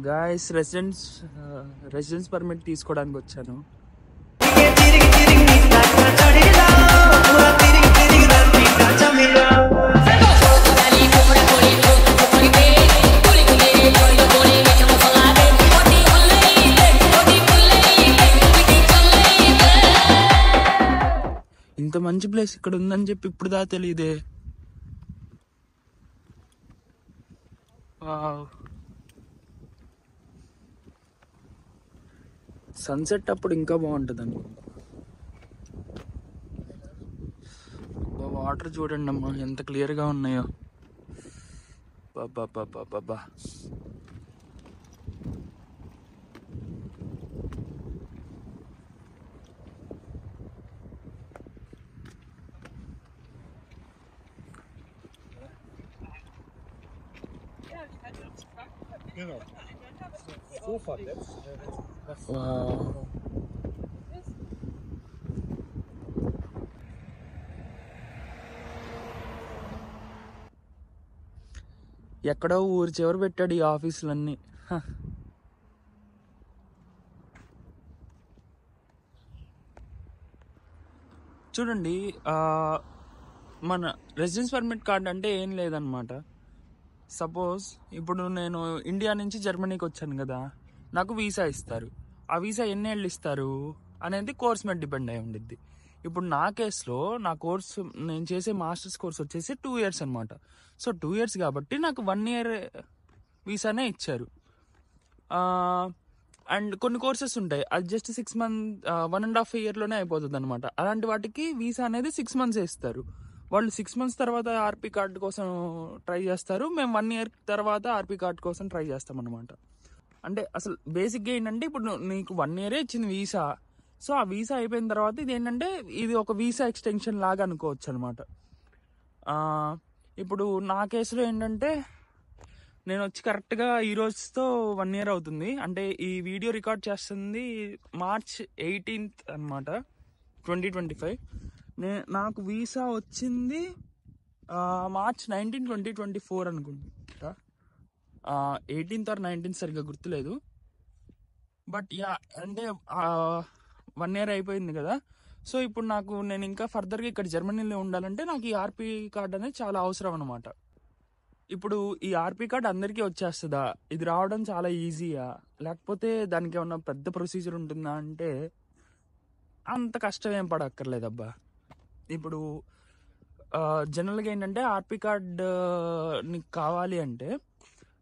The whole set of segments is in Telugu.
గాయస్ రెసిడెన్స్ పర్మిట్ తీసుకోవడానికి వచ్చాను. ఇంత మంచి ప్లేస్ ఇక్కడ ఉందని చెప్పి ఇప్పుడు దా తెలియదే. సన్సెట్ అప్పుడు ఇంకా బాగుంటుంది అనుకుంటా. వాటర్ చూడండి అమ్మా ఎంత క్లియర్గా ఉన్నాయో. బాబా బాబా బాబా. ఎక్కడో ఊరి చివరి పెట్టాడు ఈ ఆఫీసులన్నీ. చూడండి, మన రెసిడెన్స్ పర్మిట్ కార్డ్ అంటే ఏం లేదనమాట. సపోజ్ ఇప్పుడు నేను ఇండియా నుంచి జర్మనీకి వచ్చాను కదా, నాకు వీసా ఇస్తారు. ఆ వీసా ఎన్ని ఏళ్ళు ఇస్తారు అనేది కోర్స్ మీద డిపెండ్ అయి ఉండిద్ది. ఇప్పుడు నా కేసులో నా కోర్సు, నేను చేసే మాస్టర్స్ కోర్స్ వచ్చేసి 2 years అనమాట. సో 2 years కాబట్టి నాకు 1 year వీసానే ఇచ్చారు. అండ్ కొన్ని కోర్సెస్ ఉంటాయి, అది జస్ట్ 6 months 1.5 yearలోనే అయిపోతుంది అనమాట. అలాంటి వాటికి వీసా అనేది 6 months ఇస్తారు. వాళ్ళు 6 months తర్వాత ఆర్పీ కార్డు కోసం ట్రై చేస్తారు. మేము 1 year తర్వాత ఆర్పీ కార్డు కోసం ట్రై చేస్తాం అనమాట. అంటే అసలు బేసిక్గా ఏంటంటే, ఇప్పుడు నీకు 1 year ఇచ్చింది వీసా. సో ఆ వీసా అయిపోయిన తర్వాత ఇది ఏంటంటే, ఇది ఒక వీసా ఎక్స్టెన్షన్ లాగా అనుకోవచ్చు అనమాట. ఇప్పుడు నా కేసులో ఏంటంటే, నేను వచ్చి కరెక్ట్గా ఈ రోజుతో 1 year అవుతుంది. అంటే ఈ వీడియో రికార్డ్ చేస్తుంది March 18th అనమాట, 2025. నాకు వీసా వచ్చింది March 19, 2024 అనుకుంటా. 18th or 19th సరిగ్గా గుర్తులేదు. బట్ యా, అంటే 1 year అయిపోయింది కదా. సో ఇప్పుడు నేను ఇంకా ఫర్దర్గా ఇక్కడ జర్మనీలో ఉండాలంటే నాకు ఈ ఆర్పీ కార్డ్ అనేది చాలా అవసరం అనమాట. ఇప్పుడు ఈ ఆర్పీ కార్డ్ అందరికీ వచ్చేస్తుందా? ఇది రావడం చాలా ఈజీయా, లేకపోతే దానికి ఏమన్నా పెద్ద ప్రొసీజర్ ఉంటుందా అంటే అంత కష్టం ఏం పడక్కర్లేదబ్బా. ఇప్పుడు జనరల్గా ఏంటంటే, ఆర్పీ కార్డ్ నీకు కావాలి అంటే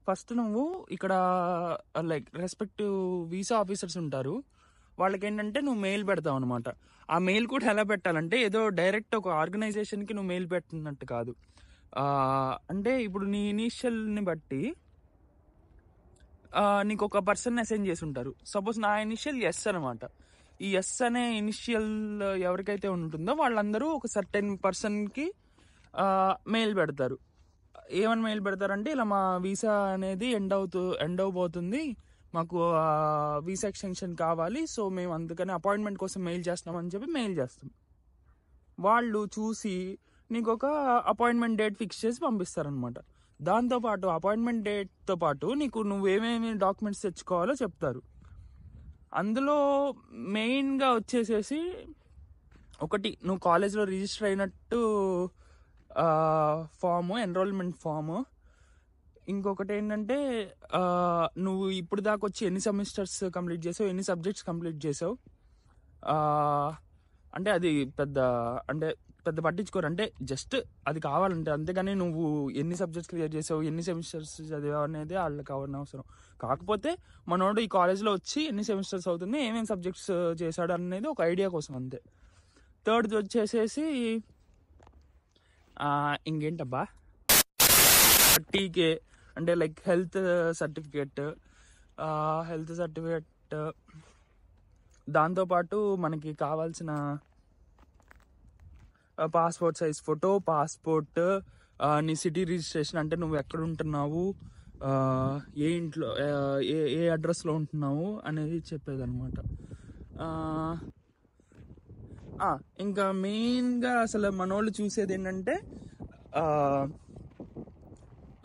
ఫస్ట్ నువ్వు ఇక్కడ లైక్ రెస్పెక్టివ్ వీసా ఆఫీసర్స్ ఉంటారు. వాళ్ళకి ఏంటంటే నువ్వు మెయిల్ పెడతావు అనమాట. ఆ మెయిల్ కూడా ఎలా పెట్టాలంటే, ఏదో డైరెక్ట్ ఒక ఆర్గనైజేషన్కి నువ్వు మెయిల్ పెట్టినట్టు కాదు. అంటే ఇప్పుడు నీ ఇనిషియల్ని బట్టి నీకు ఒక పర్సన్ అసైన్ చేసి ఉంటారు. సపోజ్ నా ఇనిషియల్ ఎస్ అనమాట. ఈ ఎస్ అనే ఇనిషియల్ ఎవరికైతే ఉంటుందో వాళ్ళందరూ ఒక సర్టెన్ పర్సన్కి మెయిల్ పెడతారు. ఏమని మెయిల్ పెడతారంటే, ఇలా మా వీసా అనేది ఎండ్ అవబోతుంది, మాకు వీసా ఎక్స్టెన్షన్ కావాలి, సో మేము అందుకని అపాయింట్మెంట్ కోసం మెయిల్ చేస్తున్నామని చెప్పి మెయిల్ చేస్తాం. వాళ్ళు చూసి నీకు ఒక అపాయింట్మెంట్ డేట్ ఫిక్స్ చేసి పంపిస్తారనమాట. దాంతోపాటు అపాయింట్మెంట్ డేట్తో పాటు నువ్వు ఏమేమి డాక్యుమెంట్స్ తెచ్చుకోవాలో చెప్తారు. అందులో మెయిన్గా వచ్చేసేసి, ఒకటి నువ్వు కాలేజ్లో రిజిస్టర్ అయినట్టు ఫాము, ఎన్రోల్మెంట్ ఫాము. ఇంకొకటి ఏంటంటే, నువ్వు ఇప్పుడు దాకా వచ్చి ఎన్ని సెమిస్టర్స్ కంప్లీట్ చేసావు, ఎన్ని సబ్జెక్ట్స్ కంప్లీట్ చేసావు. అంటే అది పెద్ద పట్టించుకోరు, అంటే జస్ట్ అది కావాలంటే. అంతేగాని నువ్వు ఎన్ని సబ్జెక్ట్స్ క్లియర్ చేసావు, ఎన్ని సెమిస్టర్స్ చదివావు అనేది వాళ్ళకి కావాలని అవసరం. కాకపోతే మనోడు ఈ కాలేజ్లో వచ్చి ఎన్ని సెమిస్టర్స్ అవుతుంది, ఏమేమి సబ్జెక్ట్స్ చేశాడు అనేది ఒక ఐడియా కోసం అంతే. థర్డ్ది వచ్చేసేసి ఇంకేంటబ్బా, టీకే అంటే లైక్ హెల్త్ సర్టిఫికేట్. దాంతోపాటు మనకి కావాల్సిన పాస్పోర్ట్ సైజ్ ఫోటో, పాస్పోర్ట్, నీ సిటీ రిజిస్ట్రేషన్, అంటే నువ్వు ఎక్కడ ఉంటున్నావు, ఏ ఇంట్లో ఏ అడ్రస్లో ఉంటున్నావు అనేది చెప్పేదన్నమాట. ఇంకా మెయిన్గా అసలు మనోళ్ళు చూసేది ఏంటంటే,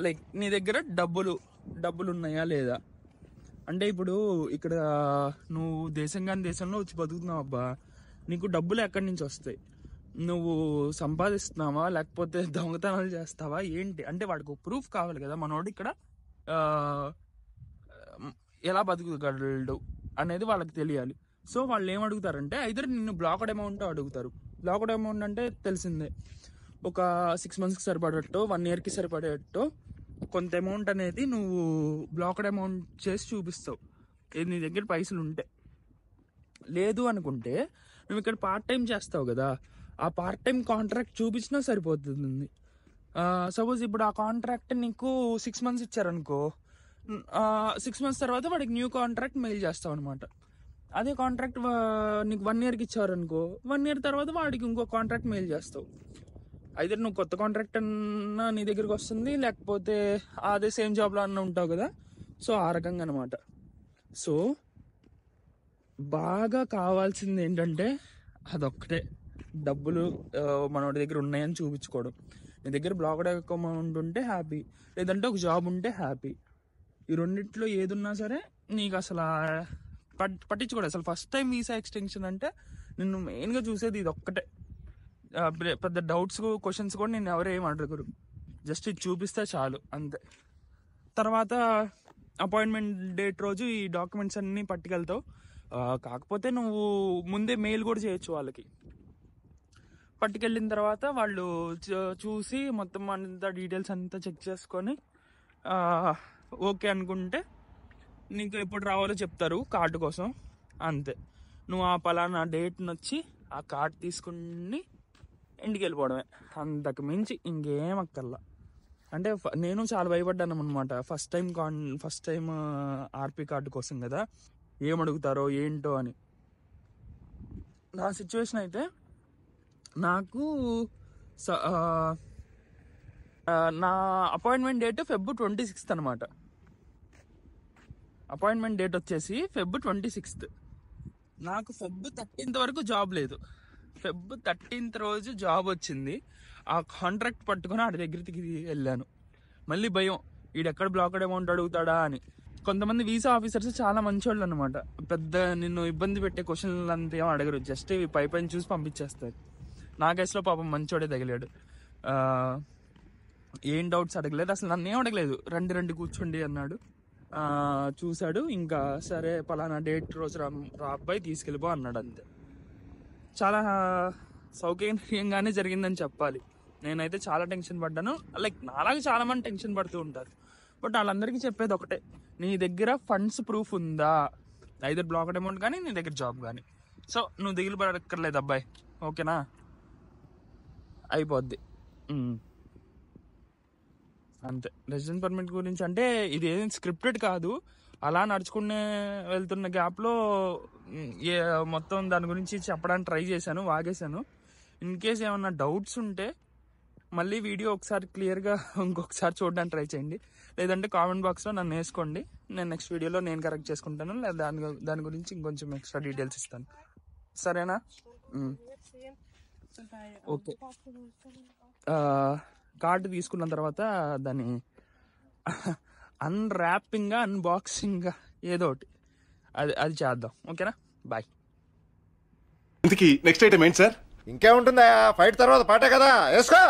లైక్ నీ దగ్గర డబ్బులు డబ్బులు ఉన్నాయా లేదా. అంటే ఇప్పుడు ఇక్కడ నువ్వు దేశంలో వచ్చి బతుకుతున్నావు అబ్బా, నీకు డబ్బులు ఎక్కడి నుంచి వస్తాయి? నువ్వు సంపాదిస్తున్నావా లేకపోతే దొంగతనాలు చేస్తావా ఏంటి అంటే వాడికి ప్రూఫ్ కావాలి కదా. మనోడు ఇక్కడ ఎలా బతుకుగలడు అనేది వాళ్ళకి తెలియాలి. సో వాళ్ళు ఏం అడుగుతారంటే ఐదర్ నిన్ను బ్లాక్డ్ అమౌంట్ అడుగుతారు. బ్లాక్డ్ అమౌంట్ అంటే తెలిసిందే, ఒక 6 monthsకి సరిపడేటో 1 yearకి సరిపడేటో కొంత అమౌంట్ అనేది నువ్వు బ్లాక్డ్ అమౌంట్ చేసి చూపిస్తావు నీ దగ్గర పైసలు ఉంటే. లేదు అనుకుంటే నువ్వు ఇక్కడ పార్ట్ టైం చేస్తావు కదా, ఆ పార్ట్ టైం కాంట్రాక్ట్ చూపించినా సరిపోతుంది. సపోజ్ ఇప్పుడు ఆ కాంట్రాక్ట్ నీకు 6 months ఇచ్చారనుకో, 6 months తర్వాత వాడికి న్యూ కాంట్రాక్ట్ మెయిల్ చేస్తావు అనమాట. అదే కాంట్రాక్ట్ నీకు 1 yearకి ఇచ్చారనుకో, 1 year తర్వాత వాడికి ఇంకో కాంట్రాక్ట్ మెయిల్ చేస్తావు. అయితే నువ్వు కొత్త కాంట్రాక్ట్ అన్నా నీ దగ్గరికి వస్తుంది, లేకపోతే అదే సేమ్ జాబ్లో అన్న ఉంటావు కదా. సో ఆ రకంగా అనమాట. సో బాగా కావాల్సింది ఏంటంటే అదొక్కటే, డబ్బులు మనోడి దగ్గర ఉన్నాయని చూపించుకోవడం. నీ దగ్గర బ్లాక్డ్ అకౌంట్ ఉంటే హ్యాపీ, లేదంటే ఒక జాబ్ ఉంటే హ్యాపీ. ఈ రెండిట్లో ఏది ఉన్నా సరే నీకు అసలు పట్టించుకోడు. అసలు ఫస్ట్ టైం వీసా ఎక్స్టెన్షన్ అంటే నిన్ను మెయిన్గా చూసేది ఇది ఒక్కటే. పెద్ద డౌట్స్ క్వశ్చన్స్ కూడా నేను ఎవరేం అడగరు, జస్ట్ ఇది చూపిస్తే చాలు అంతే. తర్వాత అపాయింట్మెంట్ డేట్ రోజు ఈ డాక్యుమెంట్స్ అన్నీ పట్టుకెళ్తావు. కాకపోతే నువ్వు ముందే మెయిల్ కూడా చేయొచ్చు వాళ్ళకి. పట్టుకెళ్ళిన తర్వాత వాళ్ళు చూసి మొత్తం అంతా డీటెయిల్స్ అంతా చెక్ చేసుకొని ఓకే అనుకుంటే నీకు ఎప్పుడు రావాలో చెప్తారు కార్డు కోసం, అంతే. నువ్వు ఆ పలానా డేట్ని వచ్చి ఆ కార్డు తీసుకుని ఇంటికి వెళ్ళిపోవడమే, అంతకు మించి ఇంకేం అక్కర్లా. అంటే నేను చాలా భయపడ్డాను అనమాట ఫస్ట్ టైం ఆర్పీ కార్డు కోసం కదా, ఏం అడుగుతారో ఏంటో అని. నా సిచ్యువేషన్ అయితే నాకు నా అపాయింట్మెంట్ డేట్ Feb 26th అనమాట. అపాయింట్మెంట్ డేట్ వచ్చేసి Feb 26th. నాకు Feb 13th వరకు జాబ్ లేదు. Feb 13th రోజు జాబ్ వచ్చింది. ఆ కాంట్రాక్ట్ పట్టుకొని ఆడి దగ్గరికి వెళ్ళాను. మళ్ళీ భయం, ఈడెక్కడ బ్లాక్డ్ అమౌంట్ అడుగుతాడా అని. కొంతమంది వీసా ఆఫీసర్స్ చాలా మంచోళ్ళు అనమాట, పెద్ద నిన్ను ఇబ్బంది పెట్టే క్వశ్చన్లు అంతా ఏమో అడగరు, జస్ట్ పైన చూసి పంపించేస్తారు. నా కేసులో పాపం మంచోడే తగిలాడు. ఏం డౌట్స్ అడగలేదు, అసలు నన్ను ఏం అడగలేదు. రండి కూర్చోండి అన్నాడు. చూశాడు, ఇంకా సరే పలానా డేట్ రోజు రా అబ్బాయి తీసుకెళ్ళిపో అన్నాడు, అంతే. చాలా సౌకర్యంగానే జరిగిందని చెప్పాలి. నేనైతే చాలా టెన్షన్ పడ్డాను. లైక్ నాలాగా చాలా మంది టెన్షన్ పడుతూ ఉంటారు. బట్ వాళ్ళందరికీ చెప్పేది ఒకటే, నీ దగ్గర ఫండ్స్ ప్రూఫ్ ఉందా, ఐదర్ బ్లాక్డ్ అమౌంట్ కానీ నీ దగ్గర జాబ్ కానీ. సో నువ్వు దిగులు పడక్కర్లేదు అబ్బాయి, ఓకేనా, అయిపోద్ది అంతే. రెసిడెన్స్ పర్మిట్ గురించి అంటే ఇది ఏం స్క్రిప్టెడ్ కాదు, అలా నడుచుకునే వెళ్తున్న గ్యాప్లో మొత్తం దాని గురించి చెప్పడానికి ట్రై చేశాను, వాగేశాను. ఇన్ కేస్ ఏమన్నా డౌట్స్ ఉంటే మళ్ళీ వీడియో ఒకసారి క్లియర్గా ఇంకొకసారి చూడడానికి ట్రై చేయండి, లేదంటే కామెంట్ బాక్స్లో నన్ను వేసుకోండి. నేను నెక్స్ట్ వీడియోలో నేను కరెక్ట్ చేసుకుంటాను, లేదా దాని గురించి ఇంకొంచెం ఎక్స్ట్రా డీటెయిల్స్ ఇస్తాను, సరేనా? ఓకే. కార్డు తీసుకున్న తర్వాత దాన్ని అన్రాపింగ్గా అన్బాక్సింగ్గా ఏదో ఒకటి అది చేద్దాం, ఓకేనా? బాయ్. ఇంతకీ నెక్స్ట్ ఐటమ్ ఏంటి సార్? ఇంకేముంటుందా, ఫైట్ తర్వాత పాటే కదా, వేసుకో.